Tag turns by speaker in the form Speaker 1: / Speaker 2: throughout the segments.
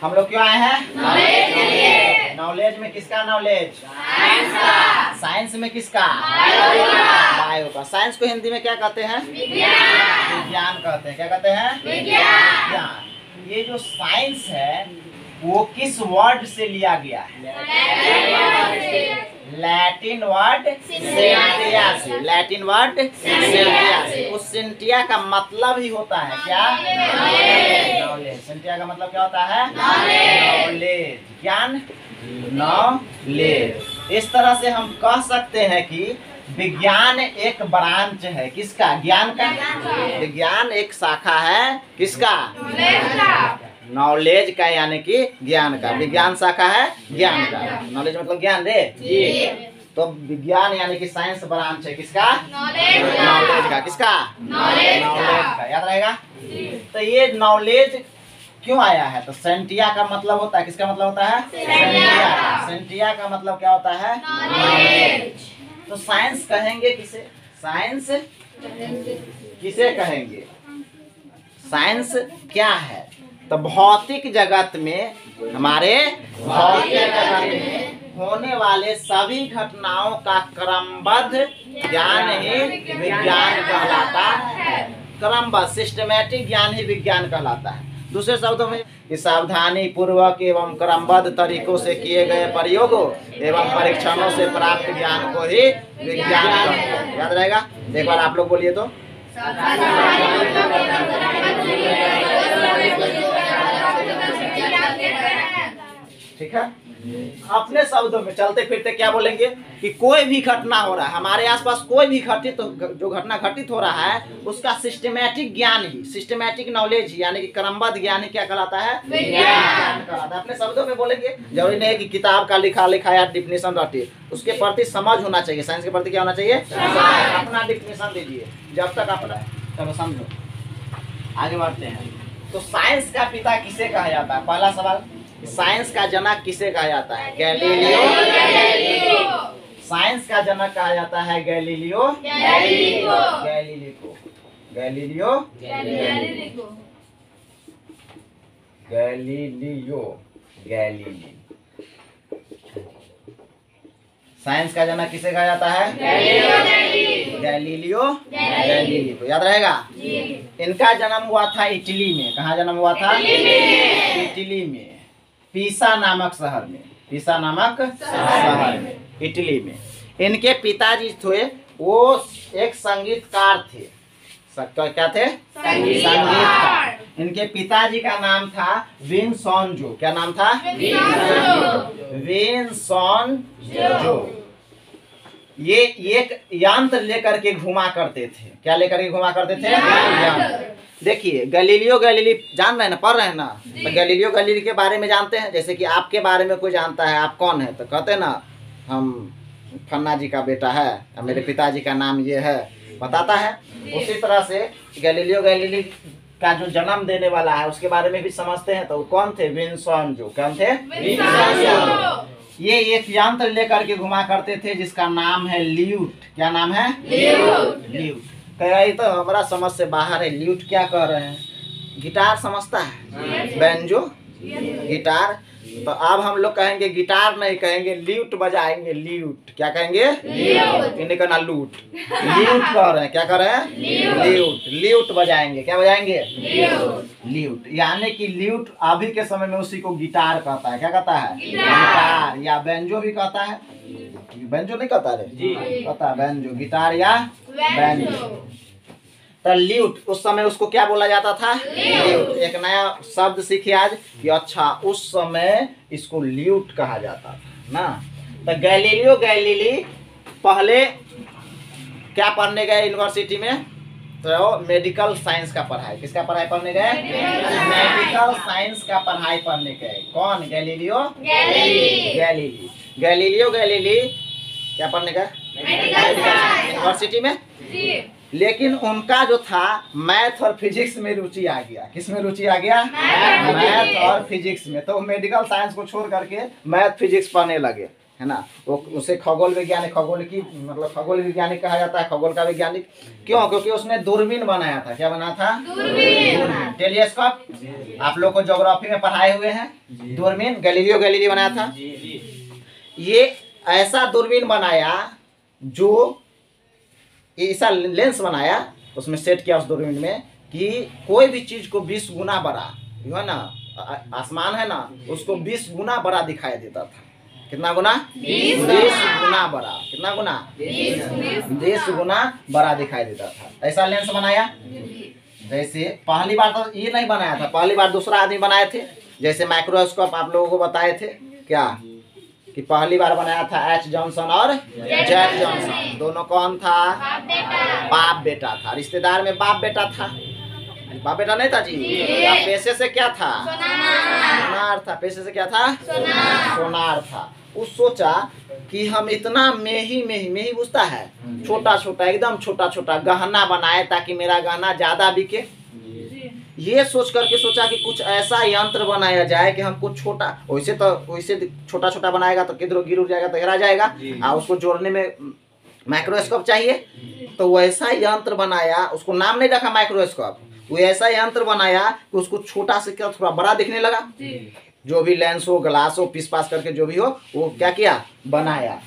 Speaker 1: हम लोग क्यों आए हैं?
Speaker 2: नॉलेज के लिए।
Speaker 1: नॉलेज में किसका नॉलेज?
Speaker 2: साइंस का।
Speaker 1: साइंस में किसका? बायो का। साइंस को हिंदी में क्या कहते हैं?
Speaker 2: विज्ञान।
Speaker 1: विज्ञान कहते हैं। क्या कहते हैं?
Speaker 2: विज्ञान।
Speaker 1: ये जो साइंस है वो किस वर्ड से लिया गया है? लैटिन वर्ड सेंटिया से। लैटिन वर्ड सेंटिया से। उस सेंटिया का मतलब ही होता है क्या? नॉलेज। सेंटिया का मतलब क्या होता है? नॉलेज, ज्ञान, नॉलेज। इस तरह से हम कह सकते हैं कि विज्ञान एक ब्रांच है किसका? ज्ञान का। विज्ञान एक शाखा है किसका? नॉलेज का, यानी कि ज्ञान का। विज्ञान शाखा है ज्ञान का। नॉलेज मतलब ज्ञान रे जी। तो विज्ञान यानी कि साइंस ब्रांच है किसका? नॉलेज का। किसका? नॉलेज का। याद रहेगा। तो ये नॉलेज क्यों आया है? तो सेंटिया का मतलब होता है, किसका मतलब होता है? सेंटिया का। सेंटिया का मतलब क्या होता है? नॉलेज। तो साइंस कहेंगे किसे? साइंस किसे कहेंगे? साइंस क्या है? तो भौतिक जगत में, हमारे भौतिक जगत में होने वाले सभी घटनाओं का क्रमबद्ध ज्ञान ही विज्ञान कहलाता है। क्रमबद्ध, सिस्टमैटिक ज्ञान ही विज्ञान कहलाता है। दूसरे शब्दों में, सावधानी पूर्वक एवं क्रमबद्ध तरीकों से किए गए प्रयोगों एवं परीक्षणों से प्राप्त ज्ञान को ही विज्ञान कहते हैं। याद रहेगा। एक बार आप लोग बोलिए तो। ठीक है। अपने शब्दों में चलते फिरते क्या बोलेंगे कि कोई भी घटना हो रहा है हमारे आसपास, कोई भी जो घटना घटित हो रहा है उसका सिस्टमैटिक ज्ञान ही, सिस्टमैटिक नॉलेज ही, यानी कि क्रमबद्ध ज्ञान ही क्या कहलाता है? विज्ञान कहलाता है। अपने शब्दों में बोलेंगे। जरूरी नहीं है कि किताब का लिखा या डिफिनेशन रटिए, उसके प्रति समझ होना चाहिए। साइंस के प्रति क्या होना चाहिए? अपना डिफिनेशन दीजिए जब तक अपना। चलो समझो, आगे बढ़ते हैं। तो साइंस का पिता किसे कहा जाता है? पहला सवाल, साइंस का जनक किसे कहा जाता है? गैलीलियो। साइंस का जनक कहा जाता है गैलीलियो गैलीली। साइंस का जनक किसे कहा जाता है? Galileo Galilei. तो याद रहेगा। इनका जन्म हुआ था इटली में। कहाँ जन्म हुआ था? इटली में, पीसा नामक शहर में। पीसा नामक शहर में, इटली में। इनके पिताजी थे, वो एक संगीतकार थे। क्या थे? संगीतकार। इनके पिताजी का नाम था विंसोंजो। क्या नाम था? विंसोंजो। ये एक यंत्र लेकर के घुमा करते थे। क्या लेकर के घुमा करते थे? यंत्र। देखिए, गैलीलियो गैलीली जान रहे हैं ना, पढ़ रहे हैं ना। तो गैलीलियो गैलीली के बारे में जानते हैं। जैसे कि आपके बारे में कोई जानता है, आप कौन है, तो कहते हैं ना हम फन्ना जी का बेटा है, मेरे पिताजी का नाम ये है, बताता है। उसी तरह से गैलीलियो गैलीली का जो जन्म देने वाला है उसके बारे में भी समझते हैं। तो कौन थे? विंसोंजो। कौन थे? ये एक यंत्र लेकर के घुमा करते थे जिसका नाम है ल्यूट। क्या नाम है? ल्यूट। कह रही तो हमारा समझ से बाहर है। ल्यूट क्या कह रहे हैं? गिटार समझता है? Banjo, guitar. तो अब हम लोग कहेंगे गिटार नहीं, कहेंगे ल्यूट बजाएंगे। ल्यूट। क्या कहेंगे? इन्हें कहना लूट। ल्यूट कह रहे हैं। क्या कह रहे हैं? ल्यूट। ल्यूट बजाएंगे। क्या बजाएंगे? ल्यूट। यानी कि ल्यूट अभी के समय में उसी को गिटार कहता है। क्या कहता है? गिटार। या बैंजो भी कहता है। बैंजो नहीं कहता रे जी, कहता है बैंजो। गिटार या बैंजो। तो ल्यूट, उस समय उसको क्या बोला जाता था? ल्यूट। एक नया शब्द सीखे आज कि अच्छा उस समय इसको ल्यूट कहा जाता था ना। तो गैलीलियो गैलीली पहले क्या पढ़ने गए यूनिवर्सिटी में? तो मेडिकल साइंस का पढ़ाई। किसका पढ़ाई पढ़ने गए? मेडिकल साइंस का पढ़ाई पढ़ने गए। कौन? Galileo Galilei. गैलीलियो गैलीली क्या पढ़ने गए? यूनिवर्सिटी में। लेकिन उनका जो था मैथ और फिजिक्स में रुचि आ गया। किस में रुचि आ गया? मैथ और फिजिक्स में। तो मेडिकल साइंस को छोड़ करके मैथ फिजिक्स पढ़ने लगे। है ना। वो उसे खगोल वैज्ञानिक, खगोल की मतलब खगोल वैज्ञानिक कहा जाता है, खगोल का वैज्ञानिक। क्यों? क्योंकि उसने दूरबीन बनाया था। क्या बना था? दूरबीन, टेलीस्कोप। आप लोग को ज्योग्राफी में पढ़ाए हुए हैं। दूरबीन गैलीलियो गैलीली बनाया था। ये ऐसा दूरबीन बनाया जो ऐसा लेंस बनाया, उसमें सेट किया उस दूरबीन में कि कोई भी चीज को 20 गुना बड़ा, जो है ना आसमान है ना, उसको 20 गुना बड़ा दिखाई देता था। कितना गुना? 20 गुना बड़ा। कितना गुना? 20 गुना बड़ा दिखाई देता था। ऐसा लेंस बनाया। जैसे पहली बार तो ये नहीं बनाया था, पहली बार दूसरा आदमी बनाए थे। जैसे माइक्रोस्कोप आप लोगों को बताए थे क्या कि पहली बार बनाया था एच जॉनसन और जेड जॉनसन। दोनों कौन था? बाप बेटा था। रिश्तेदार में बाप बेटा था। बाप बेटा नहीं था जी। पैसे से क्या था? सोनार था। पैसे से क्या था? सोनार था। वो सोचा कि हम इतना मेही बुझता है, छोटा छोटा एकदम छोटा छोटा गहना बनाए ताकि मेरा गहना ज्यादा बिके। ये सोच करके सोचा कि कुछ ऐसा यंत्र बनाया जाए कि हमको छोटा, वैसे छोटा छोटा बनाएगा तो किधर गिर जाएगा तो हेरा जाएगा, और उसको जोड़ने में माइक्रोस्कोप चाहिए। तो वैसा यंत्र बनाया, उसको नाम नहीं रखा माइक्रोस्कोप, वो ऐसा यंत्र बनाया कि उसको छोटा से क्या थोड़ा बड़ा दिखने लगा। जो भी लेंस हो, ग्लास हो, पीस पास करके जो भी हो, वो क्या किया? बनाया।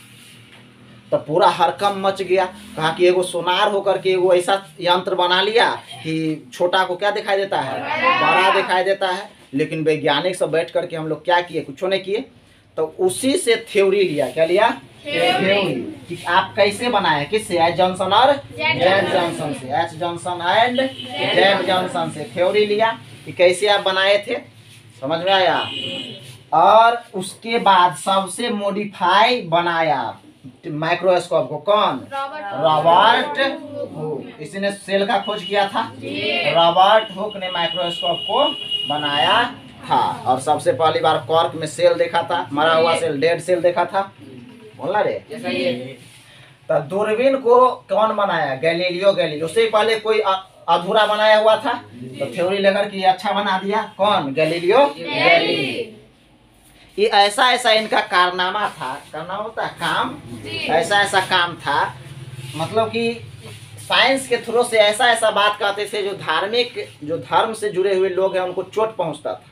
Speaker 1: तो पूरा हरकम मच गया। कहा कि एगो सोनार होकर के वो ऐसा यंत्र बना लिया कि छोटा को क्या दिखाई देता है? बड़ा दिखाई देता है। लेकिन वैज्ञानिक सब बैठ करके हम लोग क्या किए? कुछ नहीं किए। तो उसी से थ्योरी लिया। क्या लिया? थ्योरी कि आप कैसे बनाए? किससे? एच जॉनसन और जेड जॉनसन से। H Johnson and Z Johnson से थ्योरी लिया कि कैसे आप बनाए थे। समझ में आया? और उसके बाद सबसे मॉडिफाई बनाया माइक्रोस्कोप को। कौन? Robert Hooke. इसी ने सेल का खोज किया था। रॉबर्ट हुक ने माइक्रोस्कोप को बनाया था। और सबसे पहली बार कॉर्क में सेल देखा था, मरा हुआ सेल, डेड सेल देखा था। बोलना रे। तो दूरबीन को कौन बनाया? Galileo Galilei. उससे पहले कोई अधूरा बनाया हुआ था, तो थ्योरी लेकर के अच्छा बना दिया। कौन? Galileo Galilei. ये ऐसा ऐसा इनका कारनामा था। कारनामा होता है काम। ऐसा ऐसा काम था, मतलब कि साइंस के थ्रू से ऐसा ऐसा बात कहते थे जो धर्म से जुड़े हुए लोग हैं उनको चोट पहुंचता था,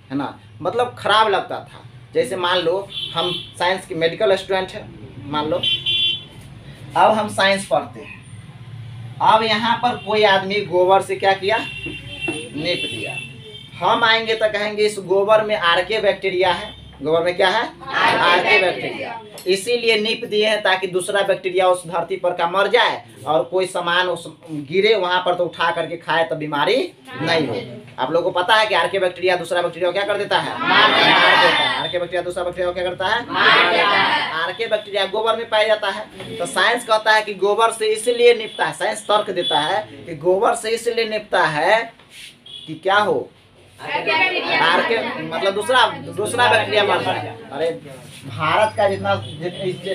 Speaker 1: है ना। मतलब खराब लगता था। जैसे मान लो हम साइंस के मेडिकल स्टूडेंट हैं, मान लो अब हम साइंस पढ़ते हैं। अब यहाँ पर कोई आदमी गोबर से क्या किया? नीप दिया। हम आएंगे तो कहेंगे इस गोबर में आर्के बैक्टीरिया है। गोबर में क्या है? आर्के बैक्टीरिया। इसीलिए नीप दिए हैं ताकि दूसरा बैक्टीरिया उस धरती पर का मर जाए और कोई सामान उस गिरे वहां पर तो उठा करके खाए तो बीमारी नहीं हो। आप लोगों को पता है कि आर्के बैक्टीरिया दूसरा बैक्टीरिया को क्या कर देता है? मार देता है। आर्के बैक्टीरिया दूसरा बैक्टीरिया को क्या करता है? मार देता है। आर्के बैक्टीरिया गोबर में पाया जाता है। तो साइंस कहता है कि गोबर से इसलिए निपटा है, साइंस तर्क देता है कि गोबर से इसलिए निपटा है कि क्या हो? आर्के मतलब दूसरा बैक्टीरिया मर जाए। अरे भारत का जितना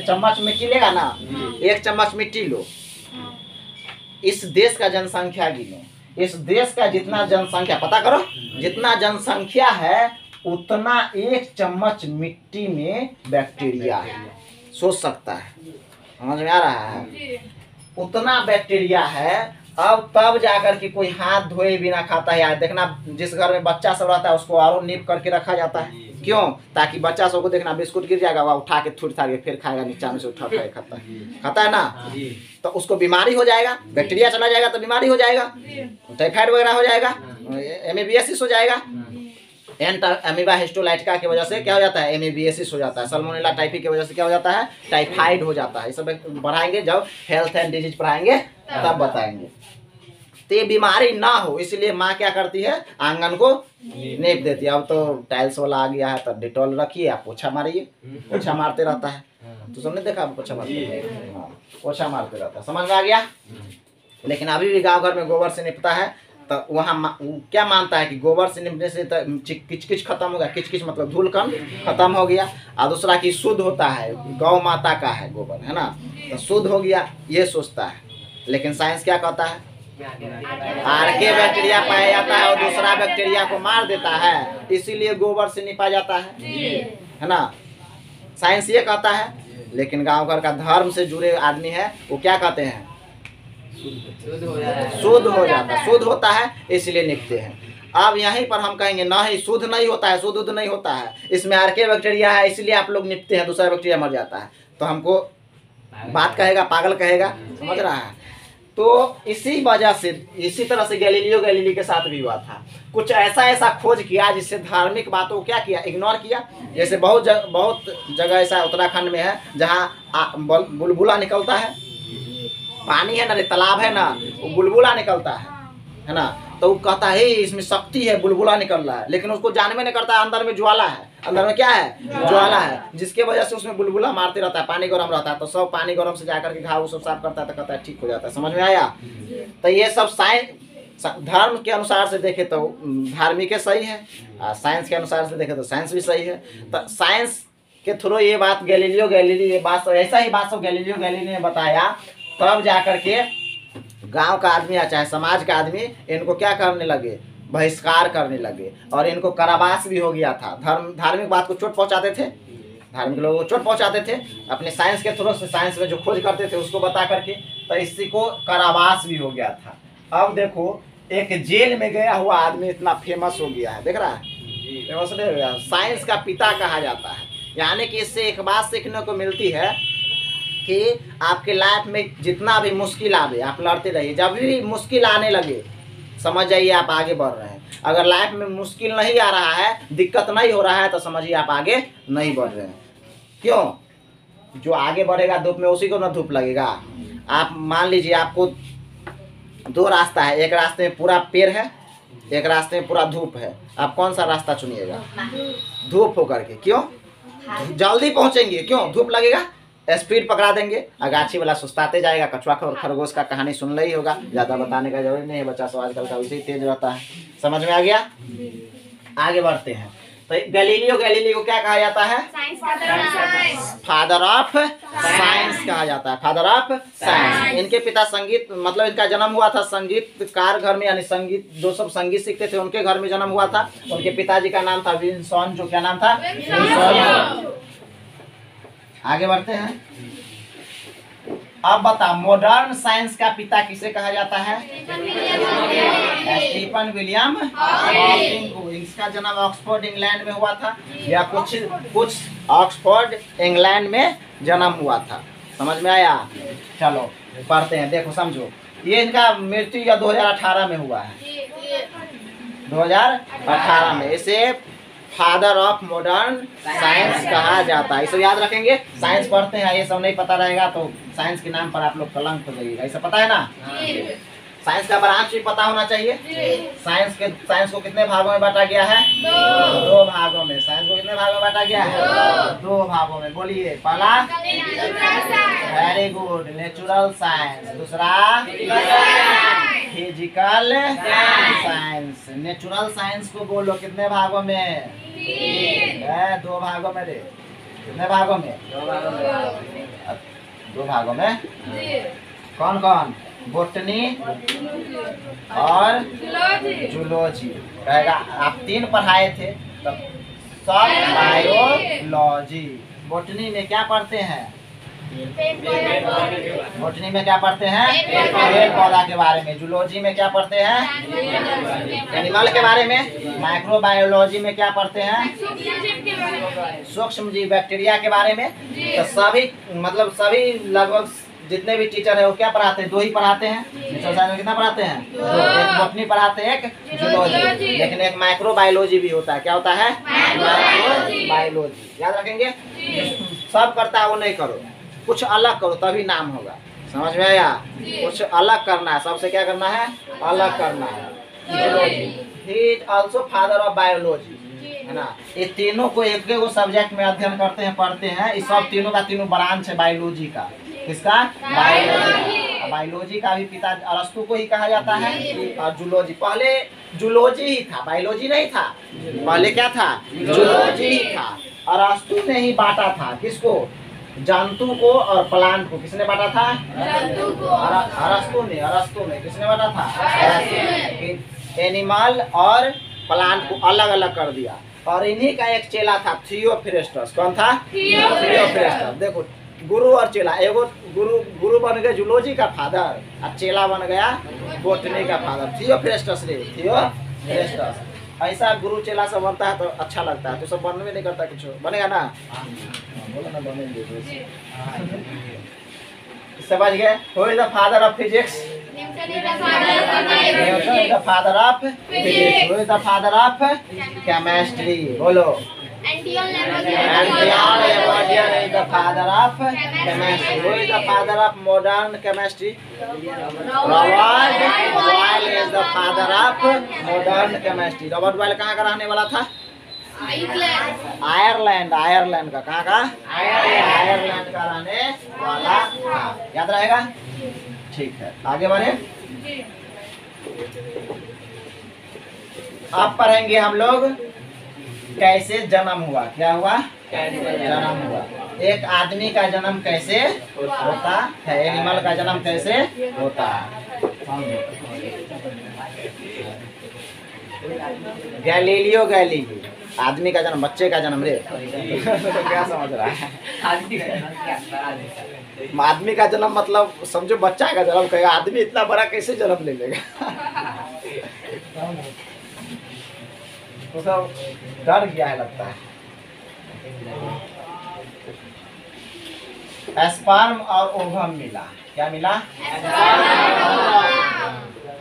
Speaker 1: चम्मच मिट्टी लेगा ना, एक चम्मच मिट्टी लो, इस देश का जनसंख्या गिनो, इस देश का जितना जनसंख्या पता करो, जितना जनसंख्या है उतना एक चम्मच मिट्टी में बैक्टीरिया है। सोच सकता है? समझ में आ रहा है? उतना बैक्टीरिया है। अब तब जाकर के कोई हाथ धोए बिना खाता है। यार देखना, जिस घर में बच्चा सब रहता है उसको और नीप करके रखा जाता है। क्यों? ताकि बच्चा सबको देखना बिस्कुट गिर जाएगा, वह उठा के थूट थाड़ के फिर खाएगा, नीचा में से उठा के खाता है ना, तो उसको बीमारी हो जाएगा। बैक्टीरिया चला जाएगा तो बीमारी हो जाएगा, टाइफाइड वगैरह हो जाएगा, एमीबियासिस हो जाएगा। अमीबा हिस्टोलाइटिका की वजह से क्या हो जाता है? एमीबियासिस हो जाता है। सल्मोनेला टाइफी की वजह से क्या हो जाता है? टाइफाइड हो जाता है। ये सब पढ़ाएंगे जब हेल्थ एंड डिजीज पढ़ाएंगे तब बताएंगे। तो ये बीमारी ना हो इसलिए माँ क्या करती है? आंगन को नीप देती है। अब तो टाइल्स वाला आ गया है तो डिटॉल रखिए, आप पोछा मारिए। पोछा मारते रहता है, तो सबने देखा पोछा मारते? पोछा मारते रहता है। समझ में आ गया? लेकिन अभी भी गाँव घर में गोबर से निपटा है। तो वहाँ क्या मानता है कि गोबर से निपटने से तो किचकिच खत्म हो गया। किचकिच मतलब धूलकण खत्म हो गया। और दूसरा कि शुद्ध होता है, गौ माता का है गोबर, है ना, तो शुद्ध हो गया, ये सोचता है। लेकिन साइंस क्या कहता है? आर्के बैक्टीरिया पाया जाता है और दूसरा बैक्टीरिया को मार देता है, इसीलिए गोबर से निपा जाता है ना। साइंस ये कहता है, लेकिन गांव घर का धर्म से जुड़े आदमी है वो क्या कहते हैं? शुद्ध हो जाता है, शुद्ध होता है इसलिए लिखते हैं। अब यहीं पर हम कहेंगे नहीं, शुद्ध नहीं होता है, शुद्ध नहीं होता है, इसमें आर्के बैक्टीरिया है इसलिए आप लोग निपते हैं, दूसरा बैक्टीरिया मर जाता है, तो हमको बात कहेगा, पागल कहेगा, समझ रहा है? तो इसी वजह से, इसी तरह से गैलीलियो गैलीली के साथ भी हुआ था। कुछ ऐसा खोज किया जिससे धार्मिक बातों को क्या किया? इग्नोर किया। जैसे बहुत जगह ऐसा उत्तराखंड में है जहाँ बुलबुला निकलता है, पानी है ना, तालाब है ना, वो बुलबुला निकलता है ना, तो वो कहता है इसमें शक्ति है, बुलबुला निकल रहा है, लेकिन उसको जानवे नहीं करता अंदर में ज्वाला है, अंदर में क्या है? ज्वाला है, जिसके वजह से उसमें बुलबुला मारते रहता है, पानी गर्म रहता है, तो सब पानी गर्म से जाकर के घाव सब साफ करता है, तो कहता है ठीक हो जाता है। समझ में आया? तो ये सब साइंस, धर्म के अनुसार से देखे तो धार्मिक सही है, साइंस के अनुसार से देखे तो साइंस भी सही है। तो साइंस के थ्रू ये बात गैलीलियो गैलीली, ये बात ऐसा ही बात सब गैलीलियो गैलीली ने बताया, तब जाकर के गांव का आदमी या चाहे समाज का आदमी इनको क्या करने लगे? बहिष्कार करने लगे, और इनको कारावास भी हो गया था। धार्मिक बात को चोट पहुंचाते थे, धार्मिक लोगों को चोट पहुंचाते थे अपने साइंस के थ्रू से, साइंस में जो खोज करते थे उसको बता करके, तो इसी को कारावास भी हो गया था। अब देखो एक जेल में गया हुआ आदमी इतना फेमस हो गया है, देख रहा है, फेमस नहीं हो गया, साइंस का पिता कहा जाता है। यानी कि इससे एक बात सीखने को मिलती है कि आपके लाइफ में जितना भी मुश्किल आवे आप लड़ते रहिए, जब भी मुश्किल आने लगे समझ जाइए आप आगे बढ़ रहे हैं। अगर लाइफ में मुश्किल नहीं आ रहा है, दिक्कत नहीं हो रहा है, तो समझिए आप आगे नहीं बढ़ रहे हैं। क्यों? जो आगे बढ़ेगा धूप में उसी को ना धूप लगेगा। आप मान लीजिए आपको दो रास्ता है, एक रास्ते में पूरा पेड़ है, एक रास्ते में पूरा धूप है, आप कौन सा रास्ता चुनिएगा? धूप होकर के। क्यों? जल्दी पहुंचेंगे, क्यों? धूप लगेगा, स्पीड पकड़ा देंगे, अगाछी वाला सुस्ताते जाएगा। कछुआ और खरगोश का कहानी सुन ही होगा, ज़्यादा बताने का जरूरी नहीं है, बच्चा सब आजकल का उसी तेज रहता है। समझ में आ गया? आगे बढ़ते हैं। तो गैलीलियो गैलीली को क्या कहा जाता है? फादर ऑफ साइंस कहा जाता है, फादर ऑफ साइंस। इनके पिता संगीत, मतलब इनका जन्म हुआ था संगीतकार घर में, यानी संगीत जो सब संगीत सीखते थे उनके घर में जन्म हुआ था। उनके पिताजी का नाम था विंसन, जो क्या नाम था? विंसन। आगे बढ़ते हैं। अब बता, मॉडर्न साइंस का पिता किसे कहा जाता है? स्टीफन विलियम हॉकिंग को। इसका जन्म ऑक्सफोर्ड इंग्लैंड में हुआ था, या कुछ ऑक्सफोर्ड इंग्लैंड में जन्म हुआ था। समझ में आया? चलो पढ़ते हैं, देखो समझो। ये इनका मृत्यु या 2018 में हुआ है, 2018 में। इसे फादर ऑफ मॉडर्न साइंस कहा जाता है। इसे याद रखेंगे, साइंस पढ़ते हैं, ये सब नहीं पता रहेगा तो साइंस के नाम पर आप लोग कलंक हो जाइएगा। ऐसा पता है ना? साइंस का ब्रांच भी पता होना चाहिए। साइंस को कितने भागों में बांटा गया है? दो भागों में। साइंस को कितने भागों में बांटा गया है? दो भागों में। बोलिए। पहला वेरी गुड, नेचुरल साइंस। दूसरा फिजिकल साइंस। नेचुरल साइंस को बोलो कितने भागों में? दो भागों में। रे कितने भागों में? दो भागों में। कौन कौन? बोटनी और जूलॉजी। कहेगा आप 3 पढ़ाए थे, तो सब बायोलॉजी। बोटनी में क्या पढ़ते हैं? बोटनी में क्या पढ़ते हैं? पेड़ पौधा के बारे में। जूलॉजी में क्या पढ़ते हैं? एनिमल के बारे में। माइक्रोबायोलॉजी में क्या पढ़ते हैं? सूक्ष्म जीव, बैक्टीरिया के बारे में। तो सभी मतलब सभी लगभग जितने भी टीचर है वो क्या पढ़ाते हैं? 2 ही पढ़ाते हैं। में कितना पढ़ाते हैं? 2। एक बोटनी पढ़ाते हैं, एक जूलॉजी। लेकिन एक माइक्रोबायोलॉजी भी होता है। क्या होता है? माइक्रोबायोलॉजी। याद रखेंगे, सब करता है वो नहीं करो, कुछ अलग करो तभी नाम होगा। समझ में आया? कुछ अलग करना है, सबसे क्या करना है? अलग करना है। Zoology is also father of biology, है ना? ये तीनों को एक एक सब्जेक्ट में अध्ययन करते हैं, पढ़ते हैं। इस सब तीनों का तीनों ब्रांच है बायोलॉजी का। किसका? बायोलॉजी। बायोलॉजी का भी पिता अरस्तु को ही कहा जाता है। और जूलॉजी, पहले जूलॉजी ही था, बायोलॉजी नहीं था। पहले क्या था? जूलॉजी ही था। अरस्तु ने ही बांटा था। किसको? जंतु को और प्लांट को। किसने बांटा था? अरस्तु ने। किसने बांटा था? एनिमल और प्लांट को अलग अलग कर दिया। और इन्हीं का एक चेला था थियोफ्रेस्टस। कौन था? थियोफ्रेस्टस। देखो गुरु और चेला, एगो गुरु बन गए जूलॉजी का फादर और चेला बन गया बोटनी का फादर। थियोफ्रेस्टस रे, थियोफ्रेस्टस। ऐसा गुरु चेला सब बनता है तो अच्छा लगता है, तो सब बनने नहीं करता कुछ बनेगा ना। बोलो ना बनेंगे। समझ गए? Who is the father of physics?
Speaker 2: Newton is the father of physics.
Speaker 1: Newton is the father of physics. Who is the father of chemistry? बोलो।
Speaker 2: Antion
Speaker 1: And Leon Lavoisier is the father of chemistry. Who is the father of modern chemistry? Robert Boyle is the father of modern chemistry. Robert Boyle कहाँ का रहने वाला था? Ireland. Ireland का, कहाँ का? Ireland का रहने वाला था। याद रहेगा? ठीक है, आगे बढ़े। अब पढ़ेंगे हम लोग कैसे जन्म हुआ। क्या हुआ? जन्म हुआ। एक आदमी का जन्म कैसे होता है, एनिमल का जन्म कैसे होता है। गैलीलियो गैलीली, आदमी का जन्म, बच्चे का जन्म रे। क्या समझ रहा है? आदमी का जन्म मतलब समझो बच्चा का जन्म कहेगा, आदमी इतना बड़ा कैसे जन्म ले लेगा। तो सब डर गया है लगता है। स्पर्म और ओवम मिला। क्या मिला?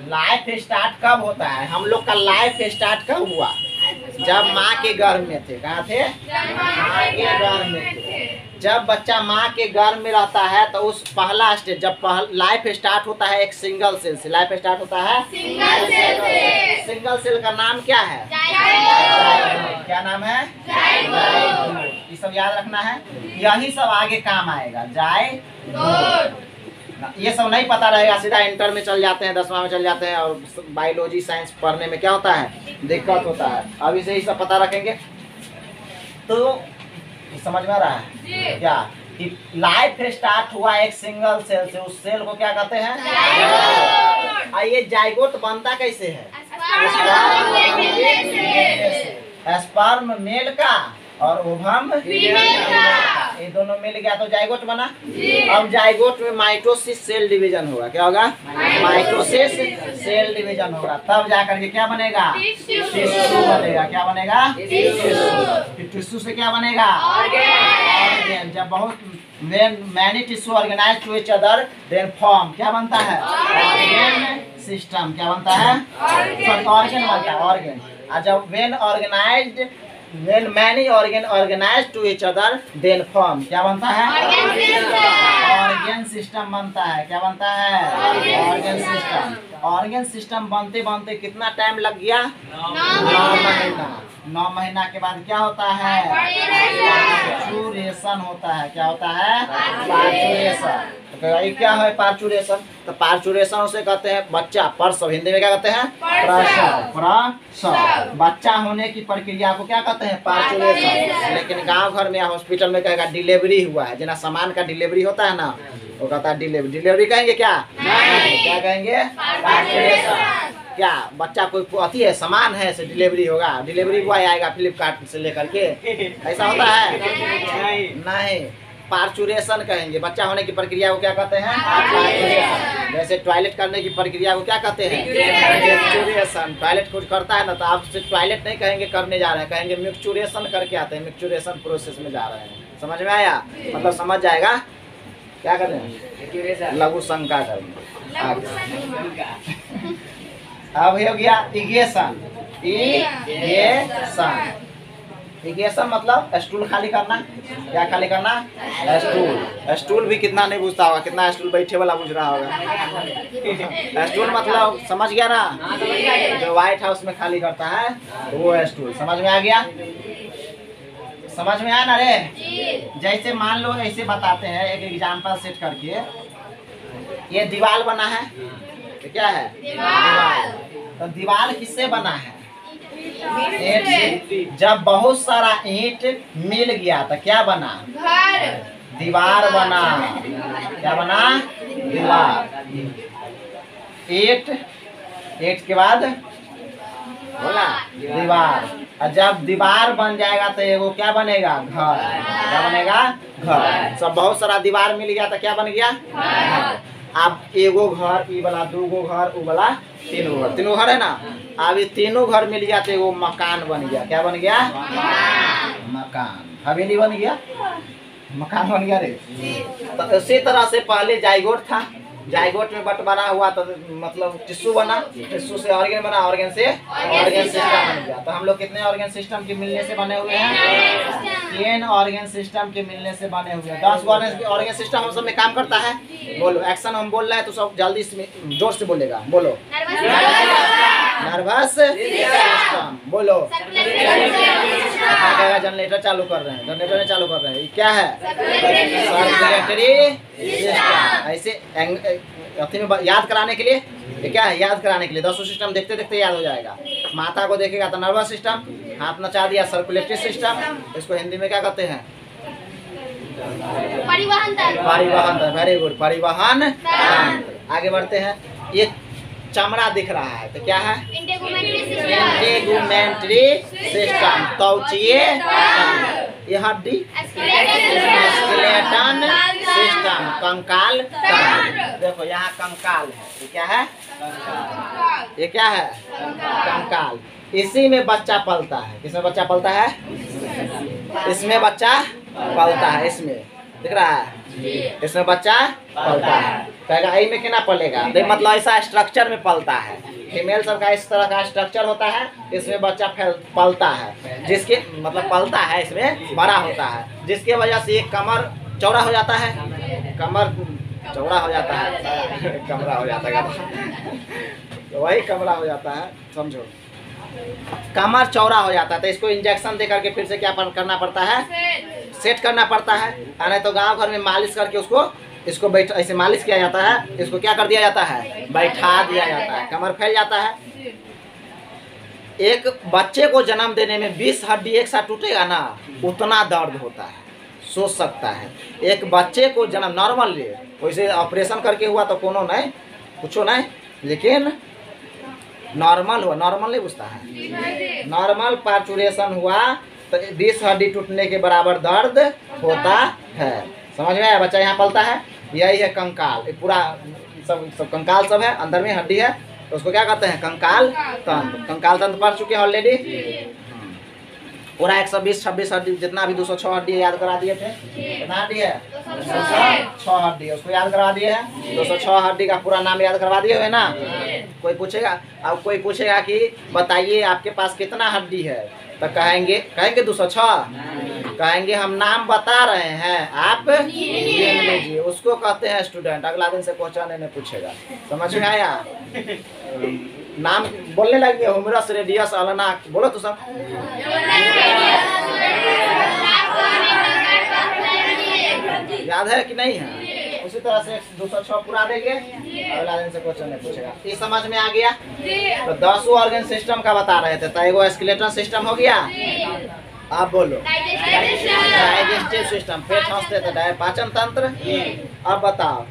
Speaker 1: लाइफ स्टार्ट कब होता है? हम लोग का लाइफ स्टार्ट कब हुआ? जब माँ के गर्भ में थे। कहाँ थे? माँ के गर्भ में थे। जब बच्चा माँ के गर्भ में रहता है तो उस पहला स्टेज, जब लाइफ स्टार्ट होता है एक सिंगल सेल से। लाइफ स्टार्ट होता है
Speaker 2: सिंगल सेल से।
Speaker 1: सिंगल सेल का नाम क्या है? क्या नाम है? ये सब याद रखना है, यही सब आगे काम आएगा। ये सब नहीं पता रहेगा, सीधा इंटर में चल जाते हैं, 10वां में चल जाते हैं, और बायोलॉजी साइंस पढ़ने में क्या होता है? दिक्कत होता है। अभी से ही सब पता रखेंगे तो समझ में आ रहा है क्या कि लाइफ स्टार्ट हुआ एक सिंगल सेल से। उस सेल को क्या कहते हैं? आइए, जाइगोट बनता कैसे है? स्पर्म मेल का और ओवम फीमेल का, ये दोनों मिल गया तो जाइगोट बना। अब जाइगोट में माइटोसिस सेल डिवीजन होगा। क्या होगा? माइटोसिस सेल डिवीजन होगा, तब जाकर के क्या बनेगा? टिश्यू बनेगा। क्या बनेगा? फिर टिश्यू से क्या बनेगा? ऑर्गेन। जब बहुत many tissue organise to each other then form क्या बनता है? Organ system. क्या बनता है? ऑर्गेन बनता है, ऑर्गेन। और जब when many organ organized to each other then form क्या बनता है? ऑर्गन सिस्टम बनता है। क्या बनता है? Organ system. ऑर्गन सिस्टम बनते बनते कितना टाइम लग गया? 9 महीना। 9 महीना के बाद क्या होता है? पार्चुरेशन होता है। क्या होता है? पार्चुरेशन। तो ये क्या है पार्चुरेशन? तो पार्चुरेशन उसे कहते हैं बच्चा, प्रसव। हिंदी में क्या कहते हैं? प्रसव। प्रसव। बच्चा होने की प्रक्रिया को क्या कहते हैं? पार्चुरेशन। लेकिन गांव घर में या हॉस्पिटल में कहेगा डिलीवरी हुआ है। जना सामान का डिलीवरी होता है ना, वो कहता है डिलीवरी। डिलीवरी कहेंगे क्या? क्या कहेंगे? पार्चुरेशन। क्या बच्चा कोई अति है, सामान है, से डिलीवरी होगा? डिलीवरी बॉय आएगा फ्लिपकार्ट से लेकर के, ऐसा होता है? नहीं, पार्चुरेशन कहेंगे। बच्चा होने की प्रक्रिया को क्या कहते हैं? पार्चुरेशन। जैसे टॉयलेट करने की प्रक्रिया को क्या कहते हैं? मिक्चुरेशन। टॉयलेट कुछ करता है ना, तो आप टॉयलेट नहीं कहेंगे करने जा रहे हैं, कहेंगे मिक्चुरेशन करके आते हैं, मिक्चुरेशन प्रोसेस में जा रहे हैं। समझ में आया? मतलब समझ जाएगा क्या कर रहे हैं? लघु शंका करना। अब हो गया इगेशन। इगेशन मतलब स्टूल खाली करना। क्या खाली करना? स्टूल। स्टूल भी कितना नहीं बुझता होगा, कितना स्टूल बैठे वाला बुझ रहा होगा। स्टूल मतलब समझ गया ना, जो व्हाइट हाउस में खाली करता है वो स्टूल। समझ में आ गया? समझ में आया ना रे? जैसे मान लो ऐसे बताते हैं एक एग्जांपल सेट करके, ये दीवार बना है। तो क्या है? दीवार। तो दीवार किससे बना है? ईंट से। जब बहुत सारा ईंट मिल गया तो क्या बना? घर। दीवार बना। क्या बना? दीवार। ईंट के बाद बोला दीवार। और जब दीवार बन जाएगा तो एगो क्या बनेगा? घर। क्या बनेगा? घर। सब बहुत सारा दीवार मिल गया तो क्या बन गया? घर। अब एगो घर, ई वाला दूगो घर, उ वाला तीनों घर। तीनों घर है ना। अब ये तीनों घर मिल गया तो एगो मकान बन गया। क्या बन गया? मकान। हवेली बन गया, मकान बन गया रे। तो इसी तरह से पहले जाइगोट था, जाइगोट में बंटवारा हुआ तो मतलब टिश्यू बना, टिश्यू से ऑर्गन बना, ऑर्गन से ऑर्गन सिस्टम बन गया। तो हम लोग कितने ऑर्गन सिस्टम के मिलने से बने हुए हैं? 10 ऑर्गन सिस्टम के मिलने से बने हुए हैं। 10 ऑर्गन सिस्टम हम सब में काम करता है। बोलो एक्शन हम बोल रहे हैं तो सब जल्दी से जोर से बोलेगा। बोलो नर्वस सिस्टम। बोलो जनरेटर चालू कर रहे हैं, जनरेटर चालू कर रहे हैं। ये क्या है? Circulatory system. ऐसे अथी में याद कराने के लिए, ये क्या है? याद कराने के लिए 10 सिस्टम देखते देखते याद हो जाएगा। माथा को देखेगा तो नर्वस सिस्टम, हाथ नचा दिया सर्कुलेटरी सिस्टम। इसको हिंदी में क्या कहते हैं?
Speaker 2: परिवहन तंत्र।
Speaker 1: परिवहन तंत्र। वेरी गुड, परिवहन तंत्र। आगे बढ़ते हैं। ये चमड़ा दिख रहा है तो क्या है? Integumentary system. त्वचीय तंत्र। ये हड्डी स्केलेटन सिस्टम। कंकाल तंत्र। देखो यहाँ कंकाल है, ये क्या है? ये क्या है? कंकाल। इसी में बच्चा पलता है। किसमें बच्चा पलता है? इसमें बच्चा पलता है। इसमें दिख रहा है, इसमें बच्चा पलता है। कहेगा आई में क्या पलेगा? मतलब ऐसा स्ट्रक्चर में पलता है। फीमेल सब का इस तरह का स्ट्रक्चर होता है, इसमें बच्चा पलता है, जिसके मतलब पलता है, इसमें बड़ा होता है, जिसके वजह से एक कमर चौड़ा हो जाता है। कमर चौड़ा हो जाता है, कमरा हो जाता है, तो वही कमरा हो जाता है, समझो। कमर चौड़ा हो जाता है तो इसको इंजेक्शन दे करके फिर से क्या करना पड़ता है? सेट करना पड़ता है। नहीं तो गांव घर में मालिश करके इसको बैठ ऐसे मालिश किया जाता है। इसको क्या कर दिया जाता है? बैठा दिया जाता है। कमर फैल जाता है। एक बच्चे को जन्म देने में 20 हड्डी एक साथ टूटेगा ना, उतना दर्द होता है, सोच सकता है। एक बच्चे को जन्म नॉर्मल ले, वैसे ऑपरेशन करके हुआ तो कोनो नहीं, कुछो नहीं, लेकिन नॉर्मल हुआ, नॉर्मल नहीं पूछता है, नॉर्मल पार्चुरेशन हुआ तो 20 हड्डी टूटने के बराबर दर्द होता है। समझ में आया? बच्चा यहाँ पलता है, यही है कंकाल। पूरा सब कंकाल सब है, अंदर में हड्डी है, तो उसको क्या कहते हैं? कंकाल तंत्र। कंकाल तंत्र पढ़ चुके हैं ऑलरेडी। पूरा 120-26 हड्डी, जितना भी 206 हड्डी याद करा दिए थे। कितना हड्डी है? 206 हड्डी, उसको याद करा दिए हैं। 206 हड्डी का पूरा नाम याद करवा दिए हुए ना। कोई पूछेगा, अब कोई पूछेगा कि बताइए आपके पास कितना हड्डी है, तो कहेंगे 206। कहेंगे हम नाम बता रहे हैं, आप गिन लीजिए। उसको कहते हैं स्टूडेंट। अगला दिन से क्वेश्चन नहीं पूछेगा। समझ में आया? नाम बोलने लगे, ह्यूमरस, रेडियस, अल्ना, बोलो तो सब। याद है कि नहीं है? उसी तरह से 206 पूरा देंगे, अगला दिन से क्वेश्चन नहीं पूछेगा। ये समझ में आ गया? तो 10 ऑर्गन सिस्टम का बता रहे थे, तो एगो स्केलेटन सिस्टम हो गया। आप बोलो डाइजेस्टिव सिस्टम। पेट हंसते थे, पाचन तंत्र। अब बताओ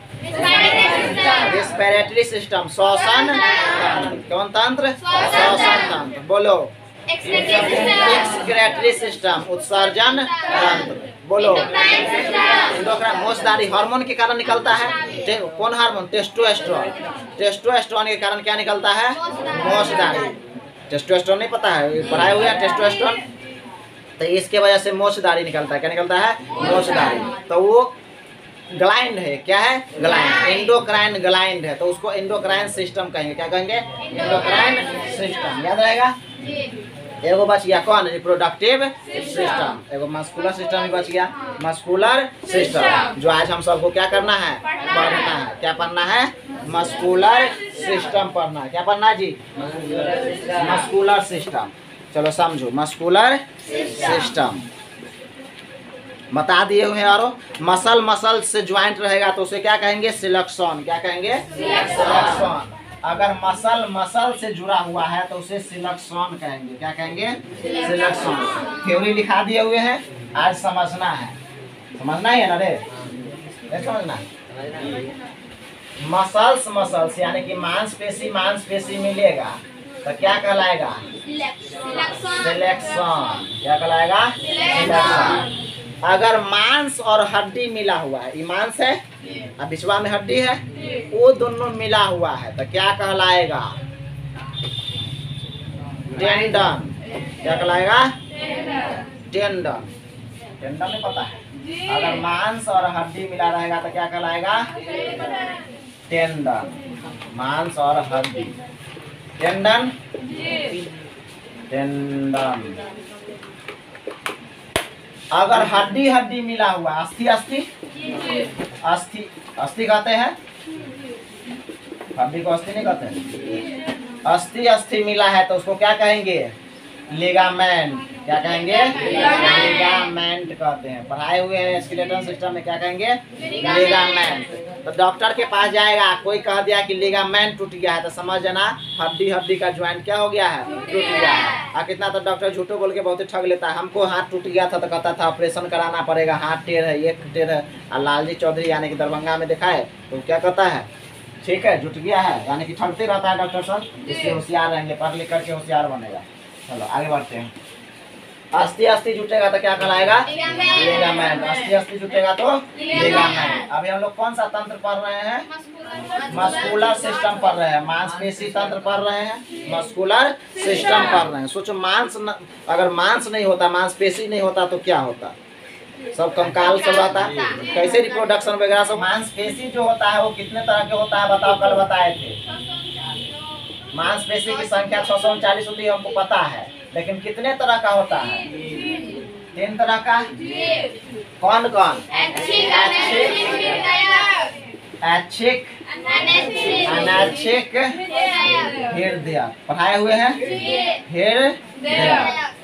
Speaker 1: रेस्पिरेटरी सिस्टम, श्वसन तंत्र। कौन तंत्र? श्वसन तंत्र। बोलो एक्सक्रेटरी सिस्टम, उत्सर्जन तंत्र। बोलो एंडोक्राइन, मोशदारी हार्मोन के कारण निकलता है। कौन हार्मोन? टेस्टोस्टेरोन। टेस्टोस्टेरोन के कारण क्या निकलता है? मोशदारी। टेस्टोस्टेरोन नहीं पता है? पढ़ाए हुए हैं टेस्टोस्टेरोन। तो इसके वजह से मोशदारी निकलता है। क्या निकलता है? मोशदारी। तो वो ग्लैंड है। क्या है? ग्लैंड। एंडोक्राइन ग्लैंड है, तो उसको एंडोक्राइन सिस्टम कहेंगे। क्या कहेंगे? Endocrine system. याद रहेगा? एगो बच गया कौन? Reproductive system. एगो मस्कुलर सिस्टम भी बच गया, मस्कुलर सिस्टम, जो आज हम सबको क्या करना है? पढ़ना है। क्या पढ़ना है? मस्कुलर सिस्टम पढ़ना है। क्या पढ़ना है जी? Muscular system. चलो समझो, मस्कुलर सिस्टम बता दिए हुए हैं। और मसल से ज्वाइंट रहेगा तो उसे क्या कहेंगे? सिलेक्शन। क्या कहेंगे? सिलेक्शन। अगर मसल से जुड़ा हुआ है तो उसे सिलेक्शन कहेंगे। क्या कहेंगे? सिलेक्शन। थ्योरी लिखा दिए हुए हैं, आज समझना है। समझना ही है ना रे? समझना है। मसल्स यानी कि मांसपेशी मिलेगा तो क्या कहलाएगा? सिलेक्शन। क्या कहलाएगा? सिलेक्शन। अगर मांस और हड्डी मिला हुआ है, ये मांस है और बिचवा में हड्डी है, वो दोनों मिला हुआ है तो क्या कहलाएगा? टेंडन। क्या कहलाएगा? टेंडन। टेंडन नहीं पता है? अगर मांस और हड्डी मिला रहेगा तो क्या कहलाएगा? टेंडन। मांस और हड्डी, टेंडन। टेंडन। अगर हड्डी हड्डी मिला हुआ, अस्थि अस्थि, अस्थि अस्थि कहते हैं, हड्डी को अस्थि नहीं कहते हैं। अस्थि अस्थि मिला है तो उसको क्या कहेंगे? लिगामेंट। क्या कहेंगे? लिगामेंट कहते हैं। पढ़ाए हुए हैं स्केलेटल सिस्टम में, क्या कहेंगे? लिगामेंट। तो डॉक्टर के पास जाएगा, कोई कह दिया कि लिगामेंट टूट गया है तो समझ जाना हड्डी हड्डी का ज्वाइंट क्या हो गया है? टूट गया है। कितना तो डॉक्टर झूठो बोल के बहुत ही ठग लेता है। हमको हाथ टूट गया था तो कहता था ऑपरेशन कराना पड़ेगा, हाथ टेढ़ है, एक टेढ़ है। और लालजी चौधरी यानी कि दरभंगा में दिखाए तो क्या कहता है? ठीक है, जुट गया है, यानी कि ठगते रहता है डॉक्टर साहब। इसलिए होशियार रहेंगे, पढ़ लिख करके होशियार बनेगा। चलो आगे बढ़ते हैं। अस्थि अस्थि जुटेगा तो क्या कहलाएगा? लिगामेंट। अस्थि अस्थि जुटेगा तो लिगामेंट। अभी हम लोग कौन सा तंत्र पढ़ रहे हैं? मस्कुलर सिस्टम पढ़ रहे हैं। मांसपेशी तंत्र पढ़ रहे हैं, मस्कुलर सिस्टम पढ़ रहे हैं। सोचो अगर मांस नहीं होता, मांसपेशी नहीं होता तो क्या होता? सब कंकाल सब रहता, कैसे रिप्रोडक्शन वगैरह सब। मांसपेशी जो होता है वो कितने तरह के होता है बताओ? कल बताए थे मांसपेशी की संख्या 639 होती है, हमको पता है, लेकिन कितने तरह का होता है? 3 तरह का। कौन कौन? ऐच्छिक, अनैच्छिक, हृदय। पढ़ाए हुए हैं?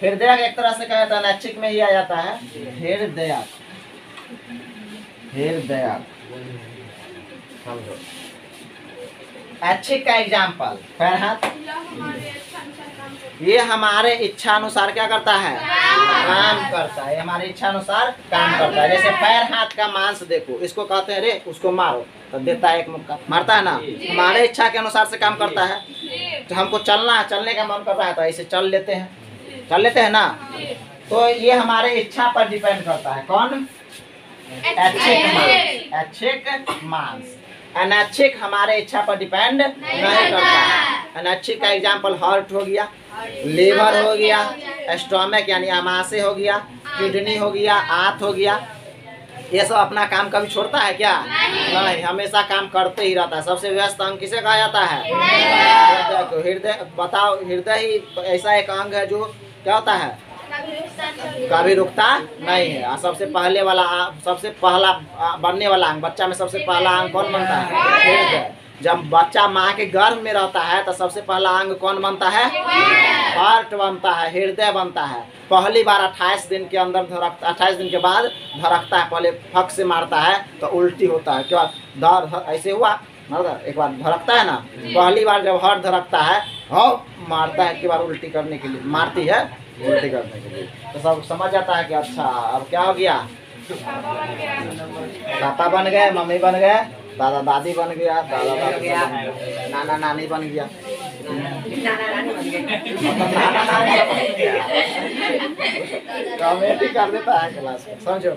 Speaker 1: हृदय एक तरह से कहा जाता है, अनैच्छिक में ही आ जाता है हृदय। हृदय समझो। ऐच्छिक का एग्जाम्पल पैर हाथ, ये हमारे इच्छा अनुसार क्या करता है? काम करता है। हमारे इच्छा अनुसार काम करता है। जैसे पैर हाथ का मांस देखो, इसको कहते हैं रे उसको मारो तो देता है एक मुक्का, मारता है ना। हमारे इच्छा के अनुसार से काम करता है। तो हमको चलने का मन कर रहा है तो ऐसे चल लेते हैं ना। तो ये हमारे इच्छा पर डिपेंड करता है। कौन? ऐच्छिक मांस। अनैच्छिक हमारे इच्छा पर डिपेंड नहीं करता। अनैच्छिक का एग्जाम्पल हार्ट हो गया, लीवर हो गया, स्टोमक यानी आमाशय हो गया, किडनी हो गया, आंत हो गया। ये सब अपना काम कभी छोड़ता है क्या? नहीं, हमेशा काम करते ही रहता है। सबसे व्यस्त अंग किसे कहा जाता है? हृदय को। हृदय बताओ, हृदय ही ऐसा एक अंग है जो क्या होता है? कभी रुकता नहीं है। और सबसे पहला बनने वाला अंग, बच्चा में सबसे पहला अंग कौन बनता है? हृदय। जब बच्चा माँ के गर्भ में रहता है तो सबसे पहला अंग कौन बनता है? हार्ट बनता है, हृदय बनता है। पहली बार 28 दिन के अंदर 28 दिन के बाद धड़कता है। पहले फक से मारता है तो उल्टी होता है, क्या दर्द ऐसे हुआ, एक बार धड़कता है ना। पहली बार जब हार्ट धड़कता है, मारता है, एक बार उल्टी करने के लिए मारती है, उल्टी करने के लिए। तो सब समझ जाता है कि अच्छा अब क्या हो गया? पापा बन गए, मम्मी बन गए, दादा दादी बन गया, दादा दादी गया, नाना नानी बन गया। कमेटी कर देता है क्लास में, समझो।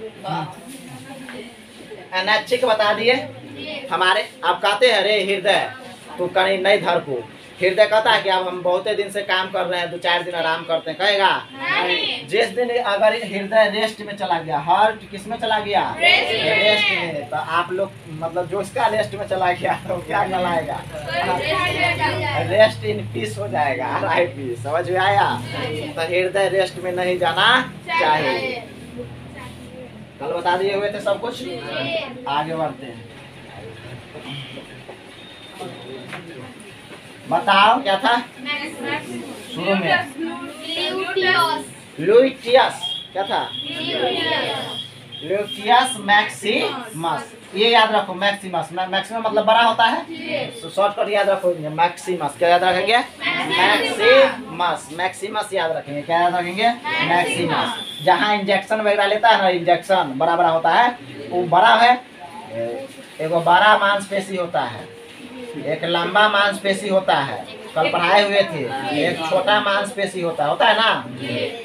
Speaker 1: अनैच्छिक बता दिए हमारे। आप कहते हैं रे हृदय तू कहीं नहीं धड़को। हृदय कहता है कि अब हम बहुत दिन से काम कर रहे हैं, 2-4 दिन आराम करते हैं, कहेगा जिस दिन अगर हृदय रेस्ट में चला गया, हार्ट किस में चला गया? रेस्ट में। तो आप लोग मतलब जो इसका रेस्ट में चला गया तो क्या कहलाएगा? रेस्ट इन पीस हो जाएगा, RIP। समझ में आया? तो हृदय रेस्ट में नहीं जाना चाहिए। कल बता दिए हुए थे सब कुछ। आगे बढ़ते हैं। बताओ क्या था शुरू में? ल्यूटियस। क्या था? ल्यूटियस मैक्सिमस। ये याद रखो, मैक्सिमस। मैक्सिमम मतलब बड़ा होता है, शॉर्टकट याद रखो मैक्सिमस। क्या याद रखेंगे? मैक्सिमस। मैक्सिमस याद रखेंगे। क्या याद रखेंगे? मैक्सिमस। जहाँ इंजेक्शन वगैरह लेता है ना, इंजेक्शन बड़ा बड़ा होता है, वो बड़ा है। एगो बड़ा मांसपेशी होता है, एक लंबा मांसपेशी होता है, कल पढ़ाए हुए थे। एक छोटा मांसपेशी होता है ना।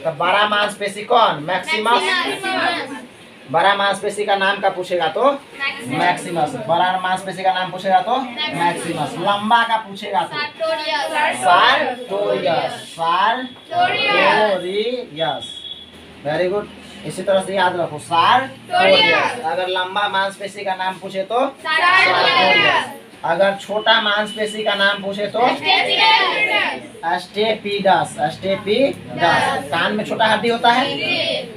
Speaker 1: तो बड़ा मांसपेशी कौन? मैक्सिमस। बड़ा मांसपेशी का नाम का पूछेगा तो मैक्सिमस। बड़ा मांसपेशी का नाम पूछेगा तो मैक्सिमस। लंबा का पूछेगा तो सार्टोरियस। सार्टोरियस। Very good. इसी तरह से याद रखो, सार्टोरियस। अगर लंबा मांसपेशी का नाम पूछे तो सार्टोरियस। अगर छोटा मांसपेशी का नाम पूछे तो स्टेपिडस। स्टेपिडस। कान में छोटा हड्डी होता है,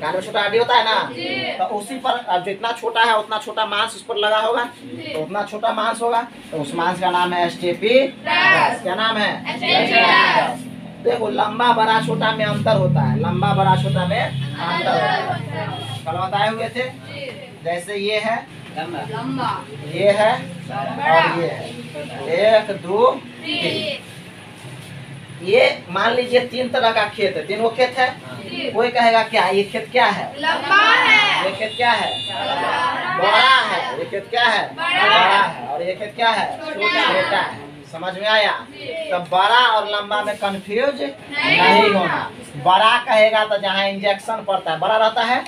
Speaker 1: कान में छोटा हड्डी होता है ना। तो उसी पर अब जितना छोटा है उतना छोटा मांस उस पर लगा होगा, तो उतना छोटा मांस होगा, तो उस मांस का नाम है स्टेपिडस। क्या नाम है? स्टेपिडस। देखो, लंबा बड़ा छोटा में अंतर होता है, लंबा बड़ा छोटा में अंतर होता है। कल बताए हुए थे। जैसे ये है लंबा, ये है और ये है। 1 2 3। ये मान लीजिए 3 तरह का खेत है, 3 वो खेत है। कोई कहेगा क्या ये खेत क्या है?
Speaker 2: लंबा है।
Speaker 1: ये खेत क्या है? बड़ा है। ये खेत क्या है? बड़ा है। और ये खेत क्या है? छोटा है। समझ में आया? तो बड़ा और लंबा में कंफ्यूज नहीं होना। बड़ा कहेगा तो जहाँ इंजेक्शन पड़ता है बड़ा रहता है,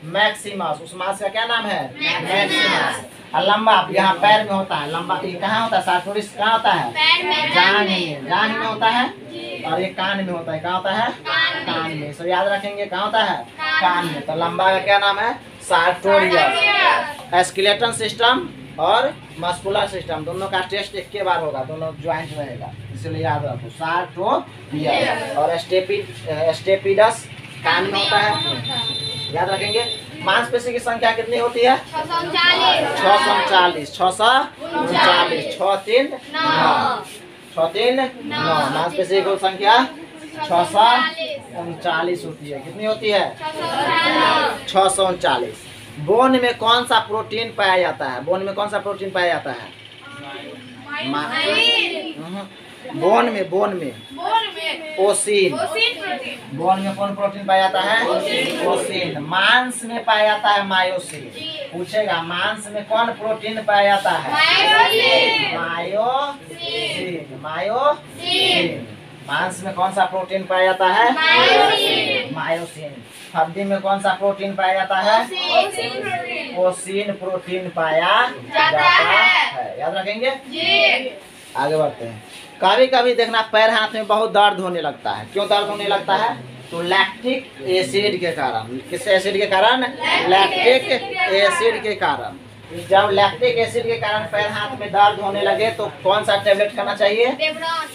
Speaker 1: मैक्सिमस। उस मांस का क्या नाम है? मैक्सिमस। और लंबा यहाँ पैर में होता है। लंबा ये कहाँ होता है? सार्टोरियस कहाँ होता है? जांघ में। जांघ में होता है। और ये कान में होता है। कहाँ होता है? कान में। सब याद रखेंगे, कहाँ होता है? कान में। तो लंबा का क्या नाम है? सार्टोरियस। स्केलेटन सिस्टम और मस्कुलर सिस्टम दोनों का टेस्ट एक के बार होगा, दोनों ज्वाइंट रहेगा, इसलिए याद रखो सार्टोरियस। और स्टेपिडस कान में होता है, याद रखेंगे। मांसपेशी की संख्या कितनी होती है? 639। 639। 6 3 9। 6 3 9। मांसपेशी की संख्या 639 होती है। कितनी होती है? 639। बोन में कौन सा प्रोटीन पाया जाता है? बोन में कौन सा प्रोटीन पाया जाता है? बोन में ओसिन। बोन में कौन प्रोटीन पाया जाता है? ओसिन। मांस में पाया जाता है मायोसिन। पूछेगा मांस में कौन प्रोटीन पाया जाता है? मायोसिन। मायोसिन। मांस में कौन सा प्रोटीन पाया जाता है? मायोसिन। हड्डी में कौन सा प्रोटीन पाया जाता है? ओसिन प्रोटीन पाया जाता है। याद रखेंगे। आगे बढ़ते हैं। कभी कभी देखना पैर हाथ में बहुत दर्द होने लगता है। क्यों दर्द होने लगता है? तो लैक्टिक एसिड के कारण। किस एसिड के कारण? लैक्टिक एसिड के कारण। जब लैक्टिक एसिड के कारण पैर हाथ में दर्द होने लगे तो कौन सा टेबलेट खाना चाहिए?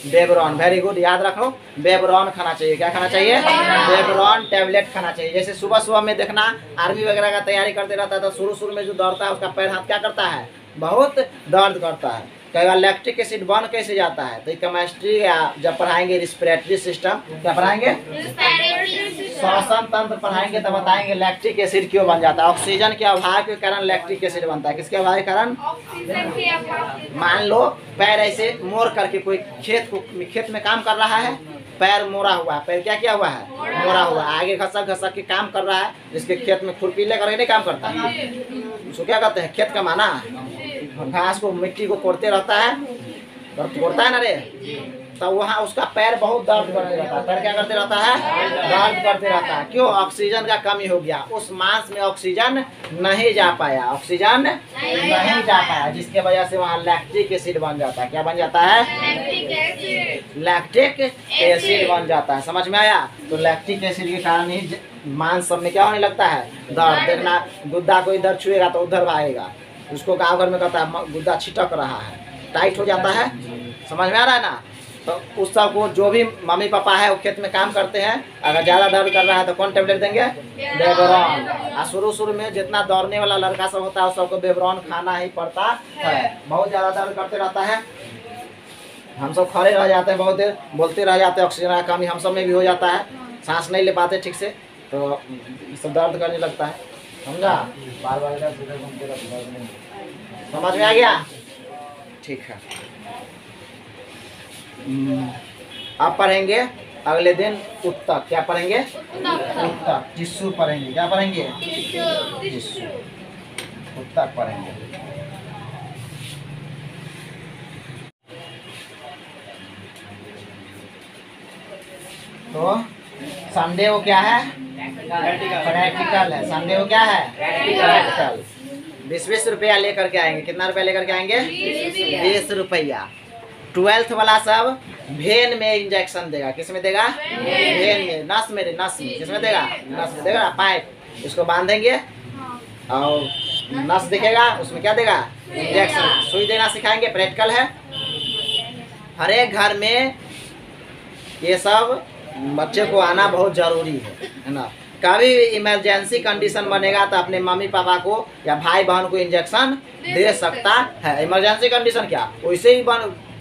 Speaker 1: बेबरॉन। वेरी गुड, याद रखो, बेबरॉन खाना चाहिए। क्या खाना चाहिए? बेबरॉन टेबलेट खाना चाहिए। जैसे सुबह सुबह में देखना आर्मी वगैरह का तैयारी करते रहता है तो शुरू में जो दौड़ता है उसका पैर हाथ क्या करता है? बहुत दर्द करता है। कई बार लैक्टिक एसिड बन कैसे जाता है? तो केमिस्ट्री या जब पढ़ाएंगे रिस्पिरेटरी सिस्टम, क्या पढ़ाएंगे? श्वसन तंत्र पढ़ाएंगे तो बताएंगे लैक्टिक एसिड क्यों बन जाता है। ऑक्सीजन के अभाव के कारण लैक्टिक एसिड बनता है। किसके अभाव के कारण? मान लो पैर ऐसे मोड़ करके कोई खेत में काम कर रहा है, पैर मोड़ा हुआ है। पैर क्या किया हुआ है? मोड़ा हुआ है। आगे घसक के काम कर रहा है, जिसके खेत में खुरपी लेकर नहीं काम करता है, उसको क्या कहते हैं? खेत का माना। घास को मिट्टी को कोड़ते रहता है, कोड़ता है ना रे, तो वहाँ उसका पैर बहुत दर्द करते रहता है। पैर क्या करते रहता है? दर्द करते रहता है। क्यों? ऑक्सीजन का कमी हो गया। उस मांस में ऑक्सीजन नहीं जा पाया, ऑक्सीजन नहीं जा पाया, जिसके वजह से वहाँ लैक्टिक एसिड बन जाता है। क्या बन जाता है? लैक्टिक एसिड बन जाता है। समझ में आया? तो लैक्टिक एसिड के कारण ही मांस सब में क्या होने लगता है? दर्द। देखना गुद्दा को इधर छुएगा तो उधर भागेगा, उसको गाँव घर में कहता है गुद्दा छिटक रहा है, टाइट हो जाता है। समझ में आ रहा है ना? तो उस सब को जो भी मम्मी पापा है वो खेत में काम करते हैं, अगर ज़्यादा दर्द कर रहा है तो कौन टेबलेट देंगे? बेबरॉन। और शुरू में जितना दौड़ने वाला लड़का सब होता है उस सबको बेबरॉन खाना ही पड़ता है। बहुत ज़्यादा दर्द करते रहता है, हम सब खड़े रह जाते हैं, बहुत देर बोलते रह जाते हैं, ऑक्सीजन का कमी हम सब में भी हो जाता है, सांस नहीं ले पाते ठीक से, तो सब दर्द करने लगता है। समझा? बार समझ में आ गया? ठीक है। अब पढ़ेंगे अगले दिन उत्तक। क्या पढ़ेंगे? उत्तक। टिश्यू पढ़ेंगे। क्या पढ़ेंगे? टिश्यू। उत्तक पढ़ेंगे। तो संडे को क्या है? प्रैक्टिकल है। संडे को क्या है? प्रैक्टिकल। 20-20 रुपया लेकर के आएंगे। कितना रुपया लेकर के आएंगे? 20 रुपया। 12th वाला सब वेन में इंजेक्शन देगा। किस में देगा? वेन में, नस में, किसमें देगा? नस में देगा। पाइप इसको बांधेंगे और नस दिखेगा, उसमें क्या देगा? इंजेक्शन। सुई देना सिखाएंगे। प्रैक्टिकल है। हर एक घर में ये सब बच्चे को आना बहुत जरूरी है ना। कभी इमरजेंसी कंडीशन बनेगा तो अपने मम्मी पापा को या भाई बहन को इंजेक्शन दे सकता है। इमरजेंसी कंडीशन क्या, वैसे ही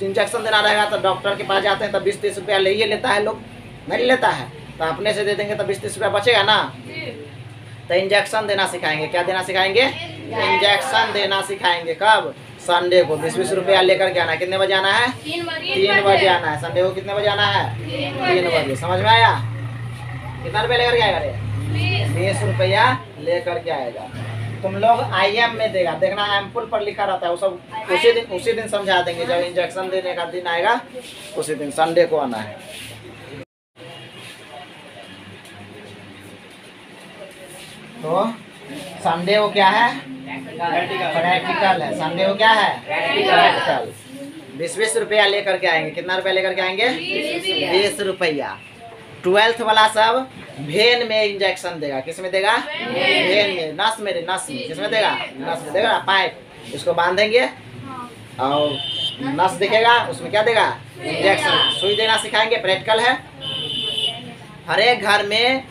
Speaker 1: इंजेक्शन देना रहेगा तो डॉक्टर के पास जाते हैं तो 20-30 रुपया ले ही लेता है लोग, नहीं लेता है। तो अपने से दे देंगे तो 20-30 रुपया बचेगा ना। तो इंजेक्शन देना सिखाएंगे। क्या देना सिखाएंगे? इंजेक्शन देना सिखाएंगे। कब? संडे को। 20-20 रुपया लेकर के आना है। कितने बजे आना है? 3 बजे आना है। संडे को कितने बजे आना है? 3 बजे। समझ में आया? कितना रुपया लेकर के आएगा रे? 20 रुपया लेकर के आएगा। तुम लोग IM में देगा, देखना एम्पुल पर लिखा रहता है, वो सब उसी दिन समझा देंगे। जब इंजेक्शन देने का दिन आएगा उसी दिन, संडे को आना है। तो संडे को क्या है? प्रैक्टिकल है। संडे को क्या है? प्रैक्टिकल। 20-20 रुपया लेकर के आएंगे। कितना रुपया लेकर के आएंगे? 20 रुपया। 12th वाला सब वेन में इंजेक्शन देगा। किस में देगा? वेन में, नस में, किसमें देगा? नस में देगा। पाइप इसको बांधेंगे और नस दिखेगा, उसमें क्या देगा? इंजेक्शन। सुई देना सिखाएंगे। प्रैक्टिकल है। हर एक घर में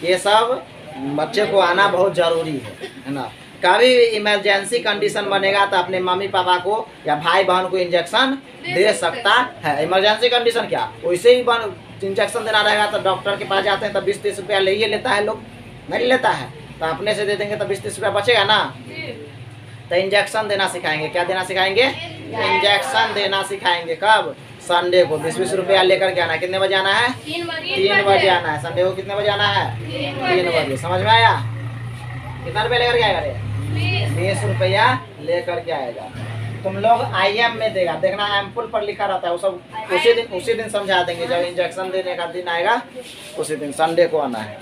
Speaker 1: ये सब बच्चे को आना बहुत जरूरी है ना। कभी इमरजेंसी कंडीशन बनेगा तो अपने मम्मी पापा को या भाई बहन को इंजेक्शन दे सकता है। इमरजेंसी कंडीशन क्या, वैसे ही इंजेक्शन देना रहेगा तो डॉक्टर के पास जाते हैं तो 20-30 रुपया ले ही लेता है लोग, नहीं लेता है। तो अपने से दे देंगे तो 20-30 रुपया बचेगा ना। तो इंजेक्शन देना सिखाएंगे। क्या देना सिखाएंगे? इंजेक्शन देना सिखाएंगे। कब? संडे को। 20-20 रुपया लेकर के आना है। कितने बजे आना है? 3 बजे आना है। संडे को कितने बजे आना है? 3 बजे। समझ में आया? कितना रुपया लेकर के आएगा रे? 20 रुपया लेकर के आएगा। तुम लोग IM में देगा, देखना एम्पुल पर लिखा रहता है, वो सब उसी दिन समझा देंगे। जब इंजेक्शन देने का दिन आएगा उसी दिन, संडे को आना है।